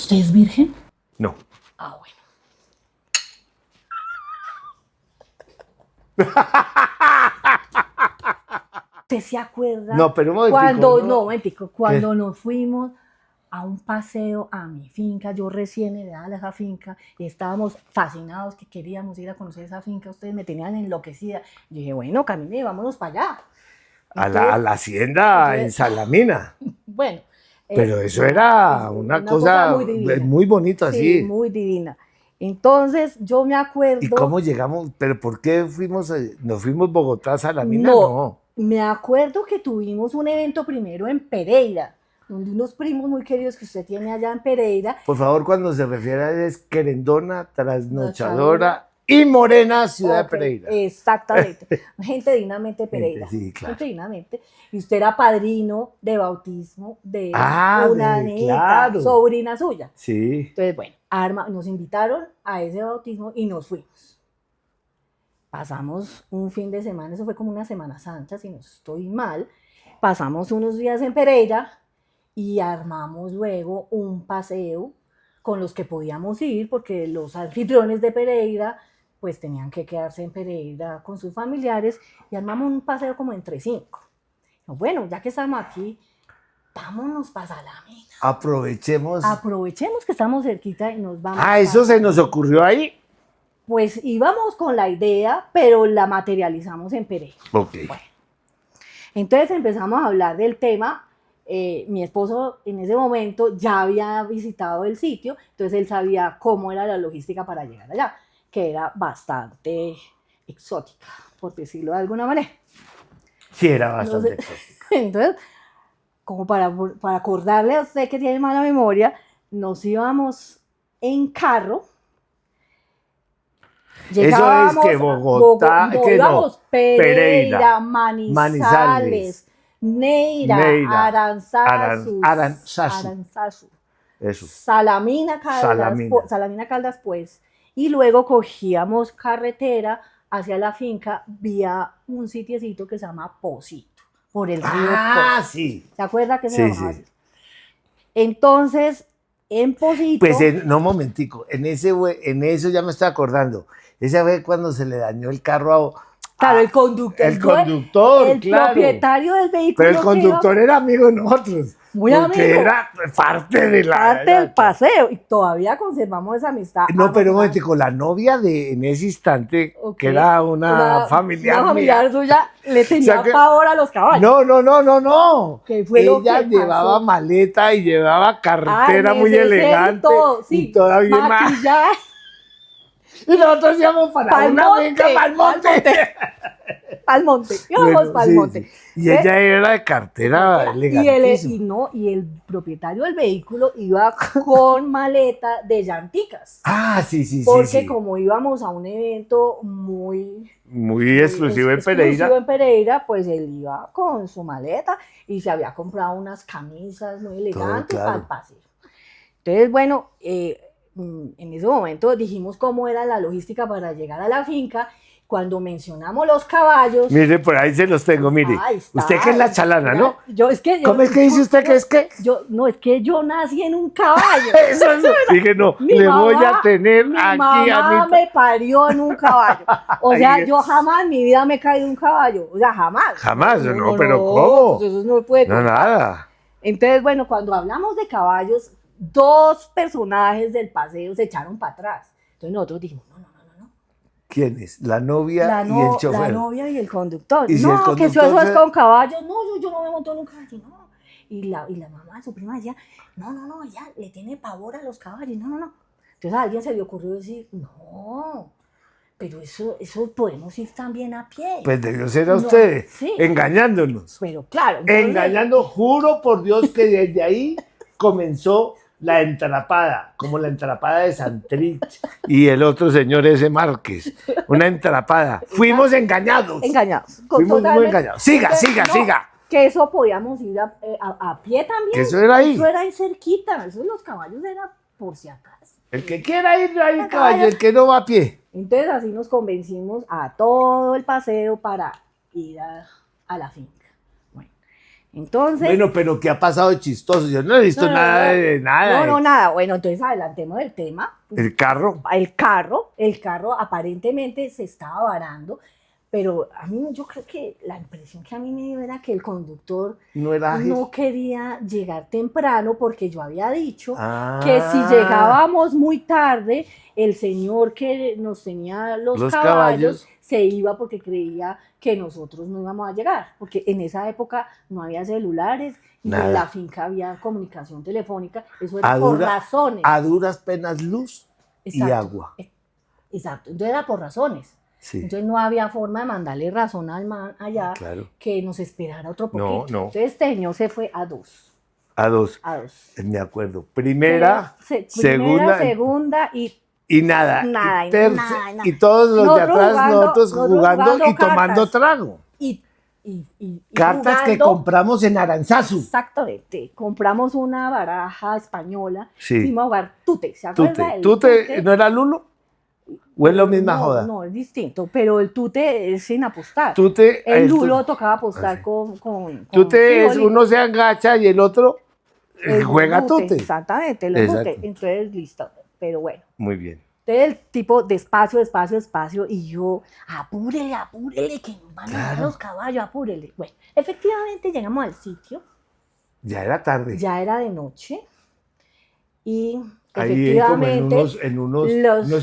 ¿Usted es virgen? No. Ah, bueno. ¿Usted se acuerda? No, pero un momentico, cuando nos fuimos a un paseo a mi finca, yo recién heredada esa finca, y estábamos fascinados que queríamos ir a conocer esa finca, ustedes me tenían enloquecida. Yo dije, bueno, camine, vámonos para allá. Entonces, a la hacienda en Salamina. Bueno. Pero eso era una cosa muy divina. muy bonita, sí. así. Muy divina. Entonces, yo me acuerdo... ¿Y cómo llegamos? ¿Pero por qué nos fuimos Bogotá a Salamina? No, me acuerdo que tuvimos un evento primero en Pereira, donde unos primos muy queridos que usted tiene allá en Pereira. Por favor, cuando se refiere a es querendona, trasnochadora y morena, ciudad de Pereira. Exactamente. Gente dignamente Pereira. Sí, claro. Gente dignamente. Y usted era padrino de bautismo de una niña, claro. sobrina suya. Sí. Entonces, bueno, nos invitaron a ese bautismo y nos fuimos. Pasamos un fin de semana, eso fue como una Semana Santa, si no estoy mal. Pasamos unos días en Pereira y armamos luego un paseo con los que podíamos ir, porque los anfitriones de Pereira pues tenían que quedarse en Pereira con sus familiares, y armamos un paseo como entre 5. Bueno, ya que estamos aquí, vámonos para Salamina. Aprovechemos que estamos cerquita y nos vamos. ¿Eso se nos ocurrió ahí? Pues íbamos con la idea, pero la materializamos en Pereira. Ok. Bueno, entonces empezamos a hablar del tema. Mi esposo en ese momento ya había visitado el sitio, entonces él sabía cómo era la logística para llegar allá, que era bastante exótica, por decirlo de alguna manera. Sí, era bastante exótica. Entonces, como para acordarle a usted que tiene mala memoria, nos íbamos en carro. Eso es que Bogotá, Pereira, Manizales, Neira, Aranzazu, Salamina Caldas, pues, y luego cogíamos carretera hacia la finca vía un sitiecito que se llama Pocito, por el río Pocito. Sí. ¿Se acuerda que se llamaba así? Entonces, en Pocito... Pues, no, momentico, en eso ya me estoy acordando. Esa fue cuando se le dañó el carro a... Claro, el conductor. El conductor, el propietario del vehículo. Pero el conductor era amigo de nosotros. Muy amigo. Porque era parte del paseo. Y todavía conservamos esa amistad. No, pero un momento, con la novia en ese instante, que era una familiar mía. Una familiar suya le tenía pavor a los caballos. No. ¿Qué fue Ella llevaba maleta y llevaba carretera muy elegante. Y todavía más. Y nosotros íbamos para una finca, para el monte. Al monte, íbamos para el monte. Sí. Y ella era de cartera elegantísima. Y el propietario del vehículo iba con maleta de llanticas. Sí. Porque como íbamos a un evento muy exclusivo en Pereira, pues él iba con su maleta y se había comprado unas camisas muy elegantes para el paseo. Entonces, bueno, en ese momento dijimos cómo era la logística para llegar a la finca. Cuando mencionamos los caballos... Mire, por ahí se los tengo, mire. Usted que es la chalana, ¿no? ¿Cómo es que dice usted que es que? Es que yo nací en un caballo. Eso. Dije, no, le voy a tener aquí a mi... mamá me parió en un caballo. O sea, yo jamás en mi vida me he caído en un caballo. O sea, jamás. Jamás, no, pero ¿cómo? Pues eso no puede No, nada. Entonces, bueno, cuando hablamos de caballos, 2 personajes del paseo se echaron para atrás. Entonces nosotros dijimos, no. ¿Quién es? La novia y el chofer. La novia y el conductor. ¿Y si no, el conductor que eso es con caballos. No, yo no me monto en un caballo, no. Y la mamá, su prima decía, no, ella le tiene pavor a los caballos, no. Entonces a alguien se le ocurrió decir, no, pero eso podemos ir también a pie. Pues debió ser a ustedes, engañándonos. Pero claro. Engañando, juro por Dios que desde ahí comenzó la entrapada, como la entrapada de Santrich y el otro señor ese Márquez. Una entrapada. Fuimos engañados. Fuimos muy engañados. Siga. Que eso podíamos ir a pie también. Que eso era ahí. Eso era ahí cerquita. Eso de los caballos era por si acaso. El que quiera ir ahí a caballo, el que no va a pie. Entonces así nos convencimos a todo el paseo para ir a la finca. Bueno, Entonces, Bueno, pero ¿qué ha pasado de chistoso? Yo no he visto nada de nada. no, nada. Bueno, entonces adelantemos el tema. El carro. El carro aparentemente se estaba varando, pero a mí yo creo que la impresión que a mí me dio era que el conductor No era ágil. no quería llegar temprano porque yo había dicho Ah. que si llegábamos muy tarde, el señor que nos tenía los caballos se iba porque creía que nosotros no íbamos a llegar, porque en esa época no había celulares y Nada. en la finca había comunicación telefónica, eso era A por dura- razones. A duras penas luz y Exacto. agua. Exacto, entonces era por razones. Sí. Entonces no había forma de mandarle razón al man allá Claro. que nos esperara otro poquito. No. Entonces este señor se fue a dos. A dos. Me acuerdo. Primera, segunda y nada. Nada, y, nada. y todos los de Nosotros atrás, jugando- nosotros jugando y cartas. tomando trago. y Cartas que jugando. compramos en Aranzazu. Exactamente. Compramos una baraja española. Sí. Fuimos a jugar tute. ¿Se acuerda del ¿Tute no era Lulo? ¿O es la misma no, joda? No, es distinto. Pero el tute es sin apostar. Tute, El Lulo tocaba apostar sí. con Tute es frijolitos. uno se agacha y el otro El juega tute. Exactamente, el Exacto. tute. Entonces, listo. Pero bueno. Muy bien. Entonces, el tipo despacio, y yo, apúrele, que nos van a dar Claro. los caballos, apúrele. Bueno, efectivamente llegamos al sitio, Ya era tarde. ya era de noche, y Ahí como efectivamente en unos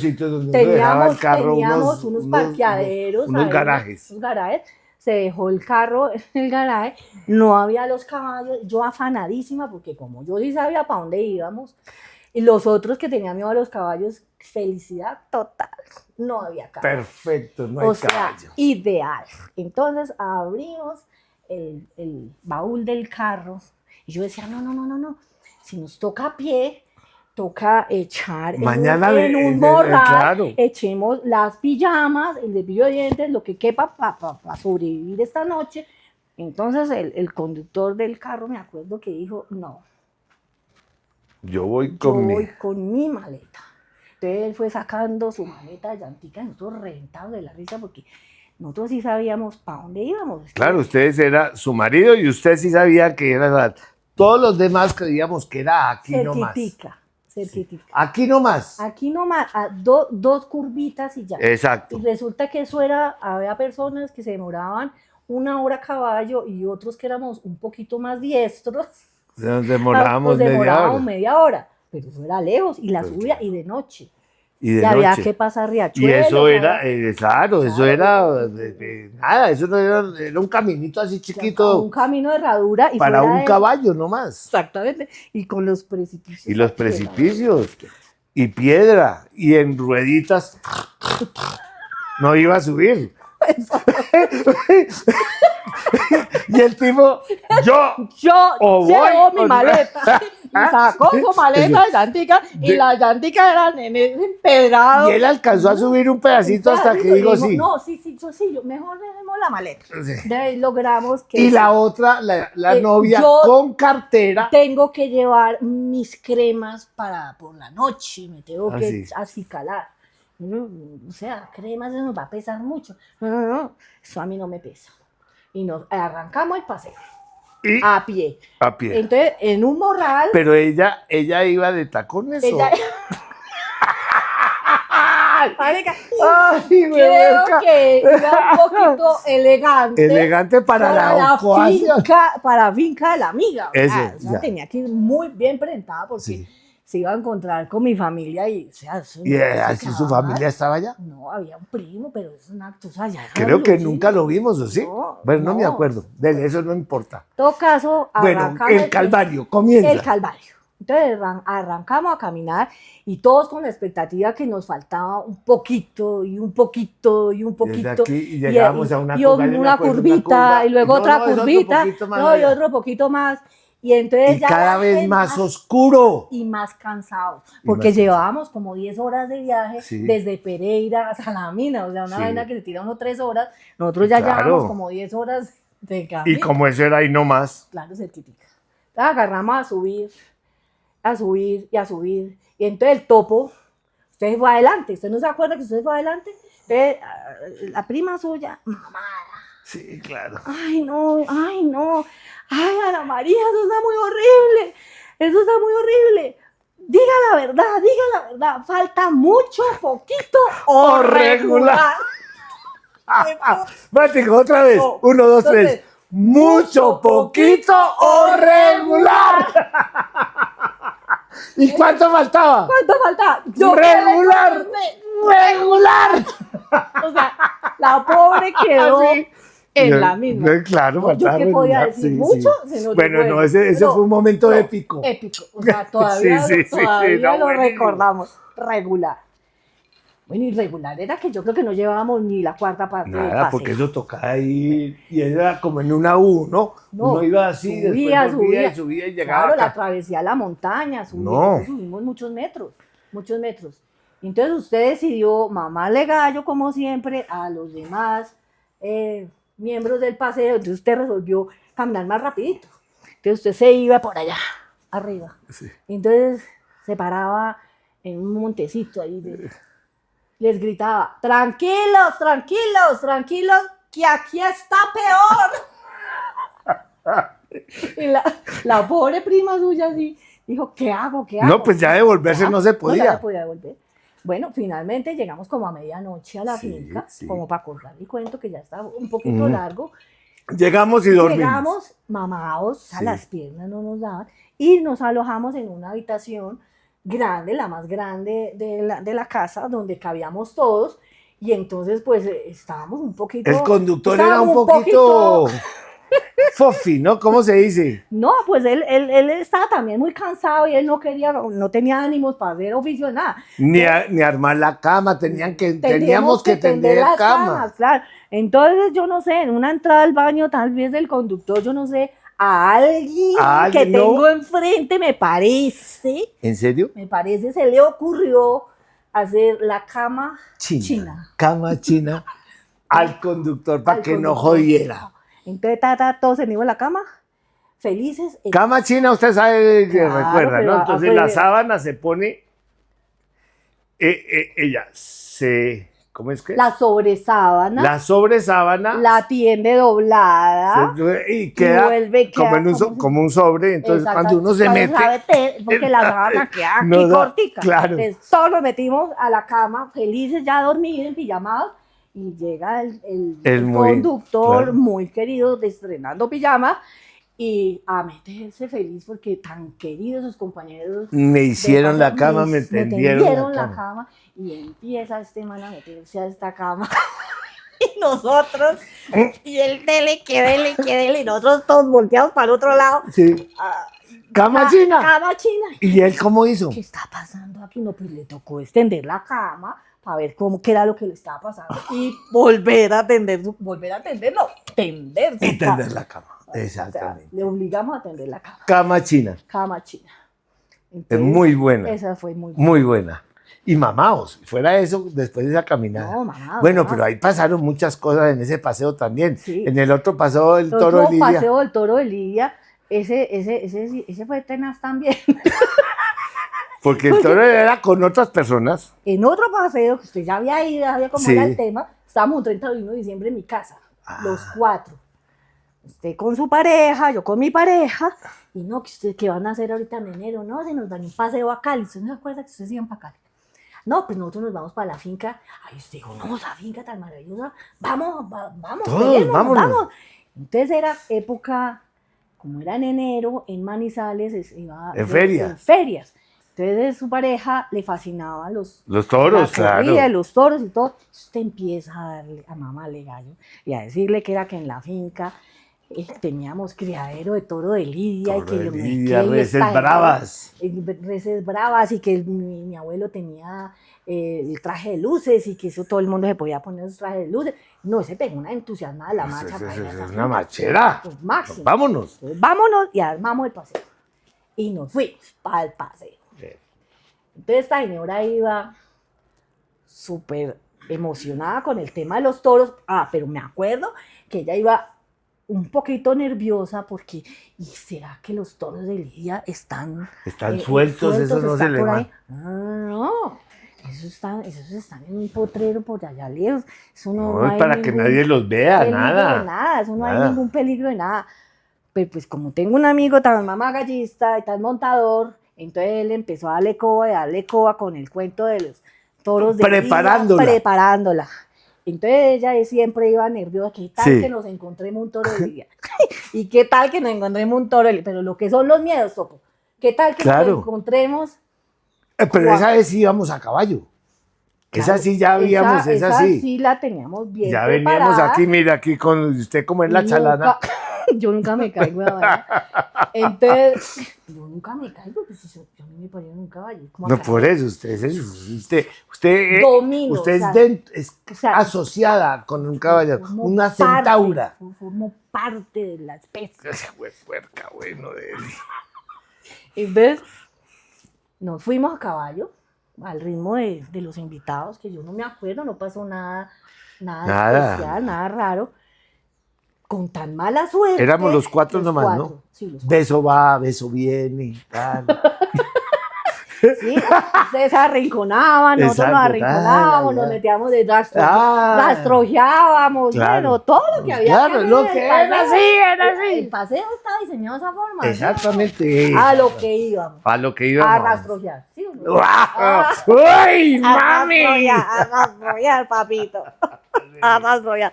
sitios donde uno dejaba el teníamos carro, unos parqueaderos, unos ahí, garajes. unos garajes. Se dejó el carro en el garaje, no había los caballos, yo afanadísima, porque como yo sí sabía para dónde íbamos, y los otros que tenían miedo a los caballos, felicidad total, no había caballo. Perfecto, no hay O sea, caballo. ideal. Entonces abrimos el baúl del carro y yo decía, no, si nos toca a pie, toca echar Mañana en un morral, claro. echemos las pijamas, el cepillo de dientes, lo que quepa para sobrevivir esta noche. Entonces el conductor del carro, me acuerdo que dijo, no, Yo voy yo con voy con mi maleta. Entonces él fue sacando su maleta de llantica y nosotros reventados de la risa porque nosotros sí sabíamos para dónde íbamos. Claro, ustedes era su marido y usted sí sabía que era. Todos los demás creíamos que era aquí nomás. Cerquitica. Aquí nomás. Aquí nomás, a dos curvitas y ya. Exacto. Y resulta que eso era, había personas que se demoraban 1 hora a caballo y otros que éramos un poquito más diestros. Nos demorábamos media hora. Pero eso era lejos y la Pues subía y de noche. Y de Y había noche. que pasar Y riachuelos. eso era, Claro. eso era, nada, eso no era un caminito así chiquito Un camino de herradura. Y para fuera un de- caballo nomás. Exactamente. Y con los precipicios. Y los aquí, precipicios, y piedra, y en rueditas, no iba a subir. Y el tipo, yo Yo llevo mi maleta. Y sacó su maleta de llantica y las llanticas eran en ese empedrado. y él alcanzó a subir un pedacito hasta que digo sí. No, sí, mejor dejemos la maleta. Sí. De ahí logramos que Y la otra, la novia yo- con cartera. tengo que llevar mis cremas para por la noche, me tengo Ah, que sí. acicalar. O sea, cremas eso nos va a pesar mucho. No, eso a mí no me pesa. Y nos arrancamos el paseo Y a pie. a pie. Entonces, en un morral, Pero ella iba de tacones o. ella... Marica, Ay, creo huevuca. que iba un poquito elegante. Elegante para la ocasión. Para finca de la amiga. Eso, O sea, ya. tenía que ir muy bien presentada porque Sí. se iba a encontrar con mi familia y, o sea, eso Y no se así su acababa. familia estaba allá. No, había un primo, pero es una cosa ya. Creo que nunca lo vimos, ¿o sí? No, Bueno, no me no. acuerdo. De eso no importa. En todo caso, Bueno, arrancamos el calvario comienza. El calvario. Entonces arrancamos a caminar y todos con la expectativa que nos faltaba un poquito y un poquito y un Desde poquito. aquí y llegábamos a una y curva, yo me una acuerdo, curvita una curva, y luego no, otra no, es otro curvita. poquito más No, y allá. otro poquito más. Y entonces Y ya cada la vez gente más oscuro. y más cansados, Y porque más llevábamos como 10 horas de viaje Sí. desde Pereira hasta la mina, o sea, una Sí. vaina que se tira unos 3 horas, nosotros ya Claro. llevamos como 10 horas de camino. Y como eso era ahí nomás. Claro, cerquitica. Entonces agarramos a subir y a subir, y entonces el topo, usted fue adelante, ¿usted no se acuerda que usted fue adelante? Entonces, la prima suya, mamá, Sí, claro. ay no, Ay, Ana María, eso está muy horrible, eso está muy horrible. Diga la verdad, falta mucho, poquito o regular. Mático, otra vez. No, 1, 2, 3. entonces, Mucho, poquito o regular. ¿Y cuánto faltaba? ¿Cuánto falta? Regular. Regular. O sea, la pobre quedó Sí. en la misma. Claro, No, yo faltaba qué podía regular. decir, Sí, mucho, sí. se nos Bueno, fue. no, ese fue un momento épico. Épico. O sea, todavía, Sí, sí, sí, todavía no, lo buenísimo. recordamos. Regular. Bueno, irregular era que yo creo que no llevábamos ni la cuarta parte del Nada, paseo. porque eso tocaba ir, y era como en una U, ¿no? No, Uno iba así, subía, después volvía subía. y subía y llegaba Claro, la acá. travesía a la montaña, No. subimos muchos metros, muchos metros. Entonces usted decidió mamarle gallo, como siempre, a los demás miembros del paseo. Entonces usted resolvió caminar más rapidito. Entonces usted se iba por allá, arriba. Sí. Entonces se paraba en un montecito ahí. Les gritaba, tranquilos, tranquilos, tranquilos, que aquí está peor. Y la pobre prima suya así dijo, ¿qué hago? ¿Qué hago? No, pues ya devolverse no se No, podía. ya se podía devolver. Bueno, finalmente llegamos como a medianoche a la Sí, finca, sí. como para cortar el cuento que ya estaba un poquito largo. Llegamos y dormimos. Llegamos mamados, o sea, Sí. las piernas no nos daban, y nos alojamos en una habitación grande, la más grande de la casa, donde cabíamos todos, y entonces pues estábamos un poquito... El conductor era estábamos un poquito fofi, ¿no? ¿Cómo se dice? No, pues él estaba también muy cansado y él no tenía ánimos para hacer oficio, nada. Ni armar la cama, teníamos que tender las cama. camas, claro. Entonces, yo no sé, en una entrada al baño, tal vez del conductor, yo no sé, a alguien ¿A que alguien? No. tengo enfrente, me parece, ¿En serio? se le ocurrió hacer la cama china. Cama china al conductor para Al que no conductor. jodiera. Entonces, todos se en la cama, felices. Cama china, usted sabe que Claro, recuerda, pero, ¿no? Entonces pues, la sábana se pone, ella se, ¿cómo es que? La sobresábana. La sobresábana La tiende doblada. y queda vuelve, como, en un, como si- como un sobre, entonces cuando uno se mete, porque la sábana queda aquí no da- cortica. claro. Entonces, todos nos metimos a la cama, felices ya dormidos, en pijamados, y llega el muy- conductor claro. muy querido, estrenando pijama, y a meterse feliz porque tan queridos sus compañeros me hicieron de la paseo, cama, me tendieron la cama. y empieza este man a meterse a esta cama. Y nosotros, y él dele, que dele, y nosotros todos volteados para el otro lado. Sí. Ah, Cama china. Cama china. ¿Y él cómo hizo? ¿Qué está pasando aquí? No, pues le tocó extender la cama para ver qué era lo que le estaba pasando y volver a tender su Y tender la cama. O sea, Exactamente. le obligamos a tender la cama. Cama china. Cama china. Es Entonces, muy buena. Esa fue muy buena. Muy buena. Y mamaos, fuera eso, después de esa caminada. No, mamá. Bueno, mamá. pero ahí pasaron muchas cosas en ese paseo también. Sí. En el otro pasó el El toro otro de Lidia. paseo del toro de Lidia, ese fue tenaz también. Porque el toro era con otras personas. En otro paseo, que usted ya había ido, sabía cómo Sí. era el tema, estábamos un 31 de diciembre en mi casa, los cuatro. Usted con su pareja, yo con mi pareja, y no, ¿qué van a hacer ahorita en enero? No, se nos dan un paseo a Cali. ¿Usted no se acuerda que ustedes iban para Cali? No, pues nosotros nos vamos para la finca. Ay, usted dijo, no, esa finca tan maravillosa. Vamos, Todos, peguémonos, vámonos. vamos. Entonces era época, como era en enero, en Manizales, iba En feria. en ferias. Entonces su pareja le fascinaban los Toros, la corrida, claro. los toros y todo. Usted empieza a darle a mamarle gallo y a decirle que era que en la finca teníamos criadero de toro de Lidia Toro y que de yo me Lidia, quedé reses esta- bravas. reses bravas y que mi abuelo tenía el traje de luces y que eso todo el mundo se podía poner esos trajes de luces. No, se pegó una entusiasmada la marcha. para ir a esa Es una finca. machera. Pues, máximo. Vámonos. Entonces, vámonos y armamos el paseo. Y nos fuimos para el paseo. Entonces esta señora iba súper emocionada con el tema de los toros. Pero me acuerdo que ella iba un poquito nerviosa porque, ¿y será que los toros de Lidia están Sueltos, eso no se están le por va. ahí? No, esos están en un potrero por allá lejos. Eso no No, es hay para que ningún nadie los vea, peligro nada. de nada, eso no Nada. hay ningún peligro de nada. Pero pues como tengo un amigo tan mamagallista y tan montador, entonces él empezó a darle coba con el cuento de los toros de Preparándola. preparándola. Entonces ella siempre iba nerviosa, ¿qué tal Sí. que nos encontremos un toro de lidia? ¿Y qué tal que nos encontremos un toro de lidia? Pero lo que son los miedos, Topo. ¿Qué tal que Claro. nos encontremos? Pero esa vez íbamos a caballo. Esa Claro, sí ya habíamos, esa sí. sí la teníamos bien Ya preparada. veníamos aquí, mira, aquí con usted como en la chalana. Yo nunca me caigo de caballo. Entonces, yo nunca me caigo, pues yo no me ponía en un caballo. ¿Cómo No, acá? por eso, usted Domino, usted o sea, es o sea, asociada con un caballo, formo una parte, centaura. Formo parte de la especie. Ese puerca, bueno, de él. Entonces, nos fuimos a caballo, al ritmo de los invitados, que yo no me acuerdo, no pasó nada Nada. especial, nada raro. Con tan mala suerte. Éramos los cuatro nomás, cuatro, ¿no? Sí, los cuatro. Beso va, beso viene, tal. Sí, ustedes se arrinconaban, nosotros nos Exacto, arrinconábamos, ya. nos metíamos de Ah. rastrojeábamos, Claro. bueno, todo lo que había Claro, que lo hacer, que el era paseo. así, era así. El paseo estaba diseñado de esa forma. ¿sí? Exactamente. A lo que íbamos. A lo que íbamos. A rastrojear, ¿sí o no? ¡Guau! ¡Uy, A mami! rastrojear, papito. A rastrojear.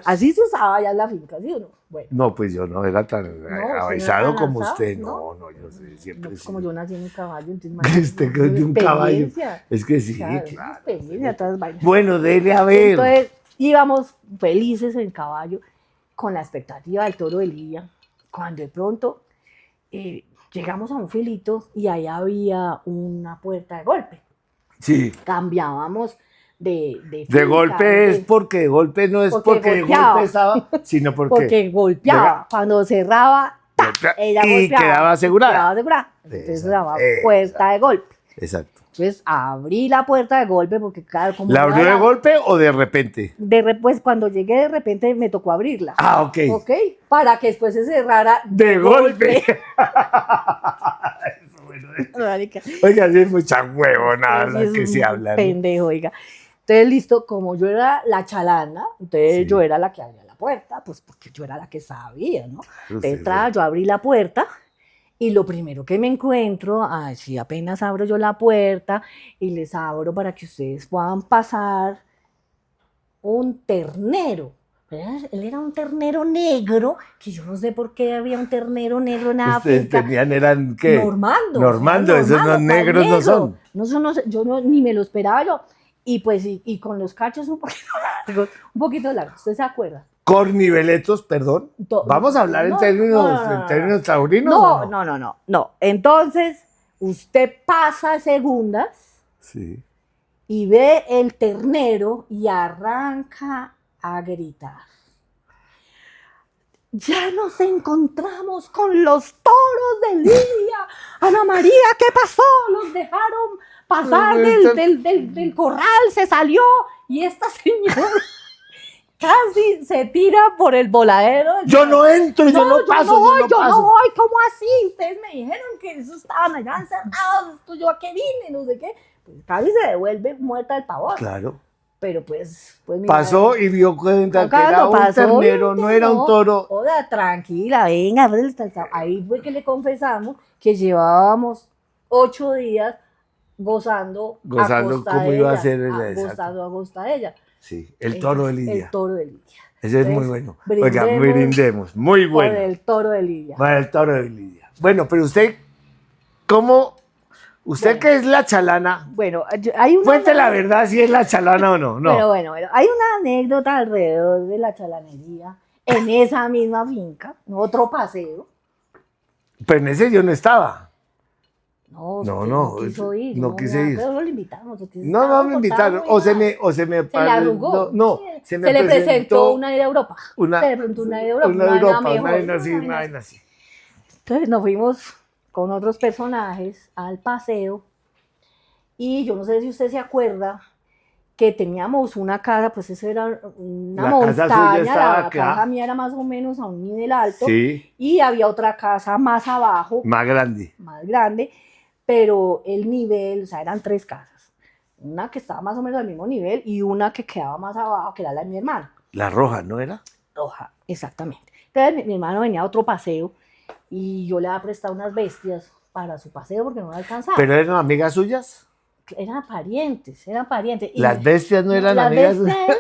Así se usaba ya en la finca, ¿sí o no? Bueno. No, pues yo no era tan ¿usted no avisado era tan como avanzado? usted. ¿No? No, yo siempre. No, como yo nací en un caballo, entonces Usted que es de un caballo. experiencia. Es que sí, Claro, claro. experiencia, todas las vainas. Bueno, dele a ver. Entonces íbamos felices en caballo con la expectativa del toro de Lidia, cuando de pronto llegamos a un filito y ahí había una puerta de golpe. Sí. Cambiábamos de De finca, golpe es porque de golpe no es porque de golpeaba. golpe estaba, sino porque golpeaba. Cuando cerraba, ¡ta! Ella y golpeaba. quedaba asegurada. Quedaba asegurada. Entonces Exacto, se llamaba puerta de golpe. Exacto. Entonces abrí la puerta de golpe porque claro, como ¿La no abrió era- de golpe o de repente? pues cuando llegué de repente me tocó abrirla. Ah, ok. ¿Ok? Para que después se cerrara De golpe. Eso, bueno, Marica, oiga, sí es mucha huevonada sí la es que un se habla. ¿no? pendejo, oiga. Entonces, listo, como yo era la chalana, entonces Sí. yo era la que abría la puerta, pues porque yo era la que sabía, ¿no? Usted, De entrada, yo abrí la puerta y lo primero que me encuentro, así apenas abro yo la puerta y les abro para que ustedes puedan pasar, un ternero. Él era un ternero negro, que yo no sé por qué había un ternero negro en Ustedes África. eran, ¿qué? Normando. Normando, esos no ¿cuál negros no negro? son. No, yo ni me lo esperaba yo. Y pues, y con los cachos un poquito largos, ¿usted se acuerda? Corniveletos, perdón. Vamos a hablar en términos taurinos. ¿o No. Entonces, usted pasa segundas Sí. y ve el ternero y arranca a gritar. Ya nos encontramos con los toros de Lidia. Ana María, ¿qué pasó? Los dejaron pasar del corral, se salió y esta señora casi se tira por el voladero. Yo no entro, yo no paso, yo paso. no voy, ¿cómo así? Ustedes me dijeron que eso estaban allá encerrados, esto yo a qué vine, no sé qué. Pues casi se devuelve muerta del pavor. Claro. Pero pues mi Pasó madre- y vio cuenta que Acá era no un pasó, ternero, no era un toro. Oda, tranquila, venga. Ahí fue que le confesamos que llevábamos 8 días gozando Gozando a costa cómo de iba a ella, ser el exacto. gozando a costa de ella. Sí, el toro de Lidia. El toro de Lidia. Ese es muy Entonces, bueno. brindemos Oiga, brindemos. Muy Por bueno. el toro de Lidia. Para el toro de Lidia. Bueno, pero usted, ¿cómo? Usted Bueno. que es la chalana, Bueno, hay una... cuente la verdad si es la chalana o no. No. Pero bueno, hay una anécdota alrededor de la chalanería en esa misma finca, otro paseo. Pero en ese yo no estaba. No, No, usted no, quiso ir. no quise ir. Pero no lo invitamos. usted No, estaba no me portado invitaron. muy O se mal. me Se le arrugó. No, Sí, se me le presentó presentó una de Europa. una, Se le presentó una de Europa. una vaina Europa, mejor, una vaina así, vaina una así. vaina así. Entonces nos fuimos con otros personajes al paseo. Y yo no sé si usted se acuerda que teníamos una casa, pues eso era una La casa suya montaña, estaba la acá. casa mía era más o menos a un nivel alto. Sí, Y había otra casa más abajo, más grande. más grande, pero el nivel, o sea, eran 3 casas. Una que estaba más o menos al mismo nivel y una que quedaba más abajo, que era la de mi hermano. La roja, ¿no era? Roja, exactamente. Entonces mi hermano venía a otro paseo y yo le había prestado unas bestias para su paseo porque no le alcanzaba. ¿Pero eran amigas suyas? Eran parientes, eran parientes. Y Las bestias no eran las amigas bestias,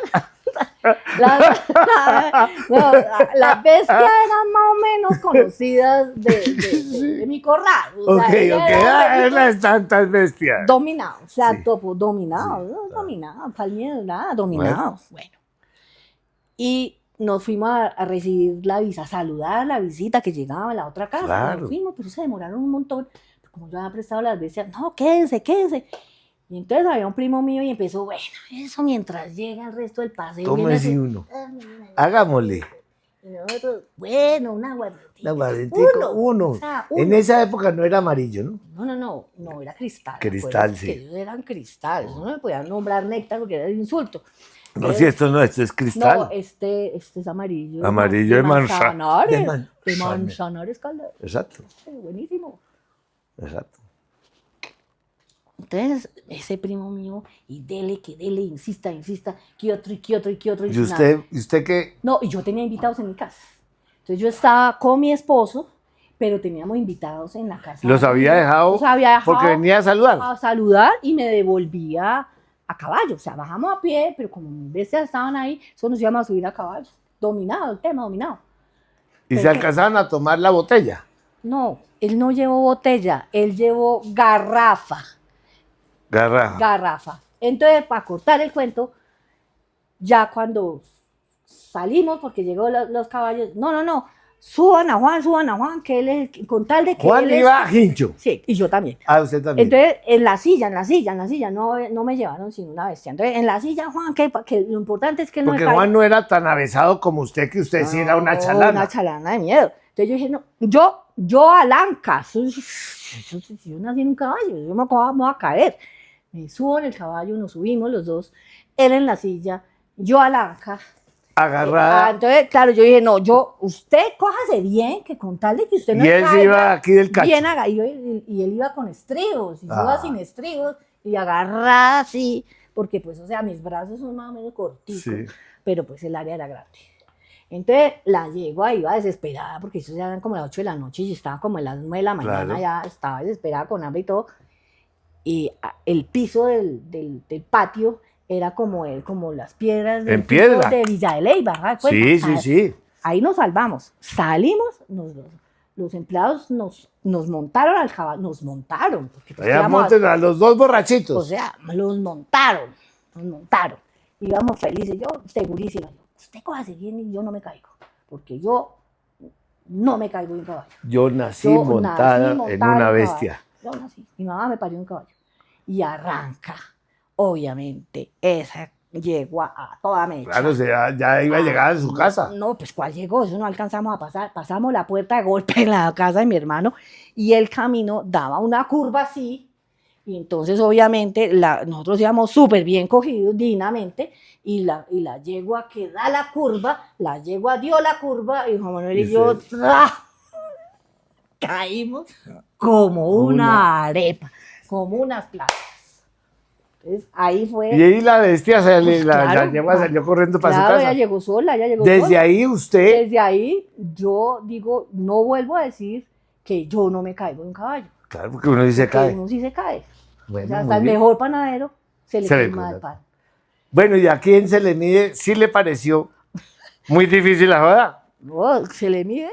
no, las bestias eran más o menos conocidas de mi corral. O Ok, sea, ok. Eran tantas bestias. dominados, o sea, Sí. dominados, Sí, ¿no? claro. Dominados, ¿cuál miedo? Nada, dominados. Bueno. Y nos fuimos a recibir la visita, a saludar la visita que llegaba a la otra casa. Claro. Nos fuimos, pero se demoraron un montón. Pero como yo había prestado las bestias, no, quédense, quédense. Y entonces había un primo mío y empezó, bueno, eso mientras llega el resto del paseo. Tómese viene uno. Hagámosle. y nosotros, bueno, una guardetica. Uno. O sea, uno. En esa época no era amarillo, ¿no? No, era cristal. Cristal, acuérdate sí. que ellos eran cristal, eso no me podían nombrar néctar porque era el insulto. No, si esto no, esto es cristal. No, este es amarillo. Amarillo de manzanares. de De Manzanares Caldas. Exacto, Buenísimo. exacto. Entonces, ese primo mío, y dele, insista, que otro, y que otro, y que otro. ¿Y usted qué? No, y yo tenía invitados en mi casa. Entonces yo estaba con mi esposo, pero teníamos invitados en la casa. Los había dejado porque venía a saludar. A saludar y me devolvía a caballo. O sea, bajamos a pie, pero como mis bestias estaban ahí, eso nos íbamos a subir a caballo. Dominado, el tema, dominado. Y se alcanzaban a tomar la botella. No, él no llevó botella, él llevó garrafa. Garrafa. Entonces, para cortar el cuento, ya cuando salimos, porque llegó los caballos, no, suban a Juan, que él es, con tal de que Juan él iba a hincho. Sí, y yo también. Ah, usted también. Entonces, en la silla, no me llevaron sin una bestia. Entonces, en la silla, Juan, que lo importante es que él no Porque me Juan no era tan avesado como usted, que usted sí era una chalana. Una chalana de miedo. Entonces yo dije, no, yo alanca, yo nací en un caballo, yo me voy a caer. Me subo en el caballo, nos subimos los dos, él en la silla, yo alanca. Agarrada. Entonces, claro, yo dije, no, usted cójase bien, que con tal de que usted no Y él se iba aquí del cacho. Bien y él iba con estribos, y yo iba sin estribos, y agarrada así, porque pues, o sea, mis brazos son más o menos cortitos, Sí. pero pues el área era grande. Entonces la yegua iba desesperada, porque eso ya eran como las 8 de la noche, y yo estaba como a las 9 de la mañana, Claro. ya estaba desesperada con hambre y todo, y el piso del patio era como las piedras del piso de Villa de Leyva, ¿verdad? Sí. Ahí nos salvamos. Salimos, los empleados nos montaron al caballo, porque pues a los dos borrachitos. O sea, los montaron. Íbamos felices, yo segurísima. Usted cójase bien y yo no me caigo, porque yo no me caigo en caballo. Yo nací montada en una bestia. Yo nací, mi mamá me parió un caballo. Y arranca, obviamente, esa yegua a toda mecha. Claro, ya iba a llegar a su casa. No, pues ¿cuál llegó? Eso no alcanzamos a pasar. Pasamos la puerta de golpe en la casa de mi hermano y el camino daba una curva así. Y entonces, obviamente, nosotros íbamos súper bien cogidos, dignamente, y la yegua que da la curva, la yegua dio la curva, y Juan Manuel y yo caímos como una arepa, como unas placas. Entonces, ahí fue. Y ahí la bestia, la yegua claro, salió corriendo para su claro, casa. ella llegó sola, Desde ahí usted. Desde ahí, yo digo, no vuelvo a decir que yo no me caigo en caballo. Claro, porque uno sí se cae. Uno sí se cae. Bueno, o sea, hasta el mejor panadero se le quema el pan. Bueno, ¿y a quién se le mide? ¿Sí le pareció muy difícil la joda? No, se le mide.